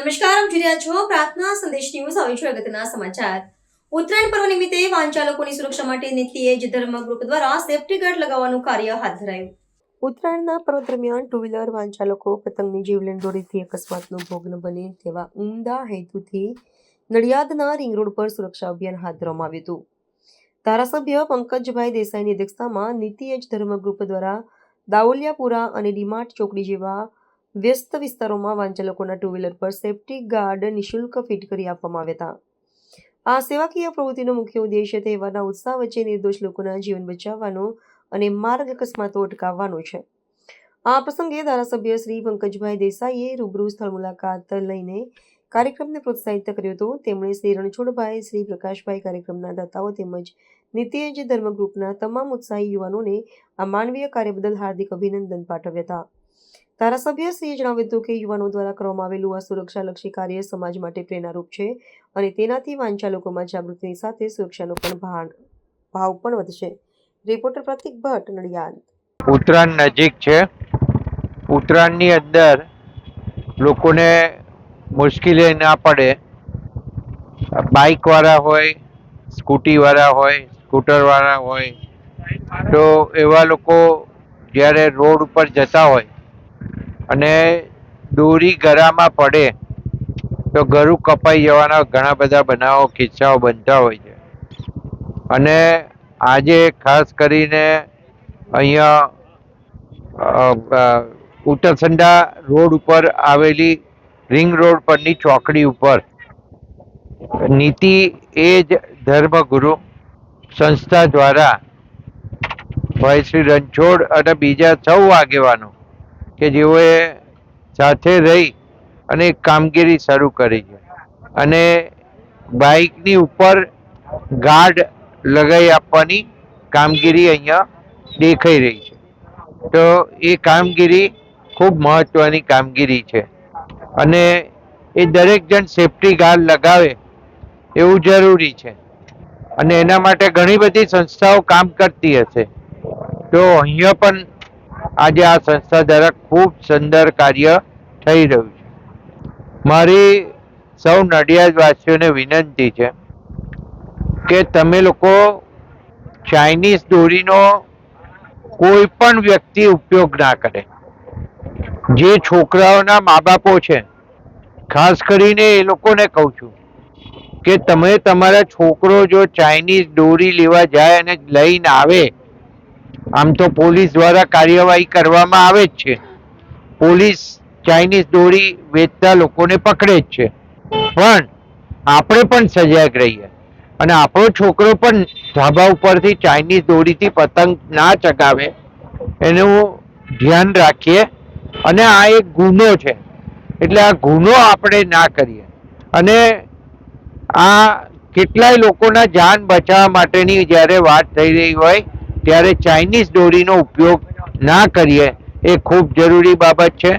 નમસ્કાર, આપ જોઈ રહ્યા છો પ્રાર્થના સંદેશ ન્યૂઝ. હવે જોઈએ અગત્યના સમાચાર. ઉત્તરાયણ પર્વ નિમિત્તે વાહનચાલકોની સુરક્ષા માટે નીતિ એજ ધર્મ ગ્રુપ દ્વારા સેફ્ટી ગાર્ડ લગાવવાનું કાર્ય હાથ ધરાયું. ઉત્તરાયણના પર્વ દરમિયાન ટુ વ્હીલર વાહનચાલકો પતંગની જીવલેણ દોરીથી અકસ્માતનો ભોગ ન બને તેવા ઉમદા હેતુથી નડિયાદના રિંગ રોડ પર સુરક્ષા અભિયાન હાથ ધરવામાં આવ્યું હતું. ધારાસભ્ય પંકજભાઈ દેસાઈની અધ્યક્ષતામાં નીતિ એજ ધર્મ ગ્રુપ દ્વારા દાઉલિયાપુરા અને ડીમાર્ટ ચોકડી જેવા વ્યસ્ત વિસ્તારોમાં વાહનચાલકોના ટુ વ્હીલર પર સેફ્ટી ગાર્ડ નિઃશુલ્ક ફિટ કરી આપવામાં આવ્યા હતા. આ સેવાકીય પ્રવૃત્તિનો મુખ્ય ઉદ્દેશ્ય તહેવારના ઉત્સાહ વચ્ચે નિર્દોષ લોકોના જીવન બચાવવાનો અને માર્ગ અકસ્માતો અટકાવવાનો છે. આ પ્રસંગે ધારાસભ્ય શ્રી પંકજભાઈ દેસાઈએ રૂબરૂ સ્થળ મુલાકાત લઈને કાર્યક્રમને પ્રોત્સાહિત કર્યો હતો. તેમણે શ્રી રણછોડભાઈ, શ્રી પ્રકાશભાઈ, કાર્યક્રમના દાતાઓ તેમજ નીતિ એજ ધર્મ ગ્રુપના તમામ ઉત્સાહી યુવાનોને આ માનવીય કાર્ય બદલ હાર્દિક અભિનંદન પાઠવ્યા હતા. ધારાસભ્યશ્રીએ જણાવ્યું હતું કે યુવાનો દ્વારા કરવામાં આવેલું આ સુરક્ષાલક્ષી કાર્ય સમાજ માટે પ્રેરણારૂપ છે અને તેનાથી વાહનચાલકોમાં જાગૃતિની સાથે સુરક્ષાનો પણ ભાવ પણ વધશે. રિપોર્ટર પ્રતિક ભટ્ટ, નડિયાદ. ઉત્તરાયણ નજીક છે. ઉત્તરાયણની અંદર લોકોને મુશ્કેલી ના પડે, બાઇકવાળા હોય, સ્કૂટીવાળા હોય, સ્કૂટરવાળા હોય, તો એવા લોકો જ્યારે રોડ ઉપર જતા હોય અને દોરી ગળામાં પડે તો ગળું કપાઈ જવાના ઘણા બધા બનાવો, કિસ્સાઓ બનતા હોય છે. અને આજે ખાસ કરીને અહીંયા ઉત્તરસંડા રોડ ઉપર આવેલી રિંગ રોડ પરની ચોકડી ઉપર નીતિ એજ ધર્મગુરુ સંસ્થા દ્વારા ભાઈ શ્રી રણછોડ અને બીજા સૌ આગેવાનો કે જેઓએ સાથે રહી અને કામગીરી શરૂ કરી છે અને બાઇકની ઉપર ગાર્ડ લગાવી આપવાની કામગીરી અહીંયા દેખાઈ રહી છે. તો એ કામગીરી ખૂબ મહત્વની કામગીરી છે અને એ દરેક જણ સેફ્ટી ગાર્ડ લગાવે એવું જરૂરી છે અને એના માટે ઘણી બધી સંસ્થાઓ કામ કરતી હશે. તો અહીંયા પણ આજે આ સંસ્થા દ્વારા ખૂબ સુંદર કાર્ય થઈ રહ્યું છે. મારી સૌ નડિયાદવાસીઓને વિનંતી છે કે તમે લોકો ચાઇનીઝ દોરીનો કોઈ પણ વ્યક્તિ ઉપયોગ ના કરે. જે છોકરાઓના મા બાપો છે, ખાસ કરીને એ લોકોને કહું છું કે તમે તમારા છોકરો જો ચાઇનીઝ દોરી લેવા જાય અને લઈને આવે, આમ તો પોલીસ દ્વારા કાર્યવાહી કરવામાં આવે જ છે. પોલીસ ચાઇનીઝ દોરી વેચતા લોકોને પકડે જ છે, પણ આપણે પણ સજાગ રહીએ અને આપણો છોકરો પણ ધાબા ઉપરથી ચાઇનીઝ દોરીથી પતંગ ના ચગાવે એનું ધ્યાન રાખીએ. અને આ એક ગુનો છે, એટલે આ ગુનો આપણે ના કરીએ અને આ કેટલાય લોકોના જાન બચાવવા માટેની જ્યારે વાત થઈ રહી હોય ત્યારે ચાઇનીઝ દોરીનો ઉપયોગ ના કરીએ એ ખૂબ જરૂરી બાબત છે.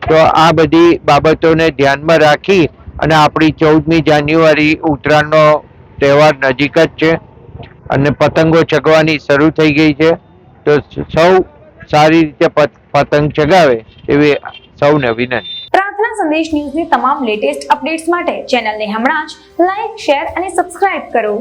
તો આ બધી બાબતોને ધ્યાનમાં રાખી અને આપણી 14મી જાન્યુઆરી ઉત્તરાયણનો તહેવાર નજીક જ છે અને પતંગો ચગવાની શરૂ થઈ ગઈ છે. તો સૌ સારી રીતે પતંગ ચગાવે એવી સૌને વિનંતી. પ્રાર્થના સંદેશ ન્યૂઝની તમામ લેટેસ્ટ અપડેટ્સ માટે ચેનલને હમણાં જ લાઈક, શેર અને સબસ્ક્રાઇબ કરો.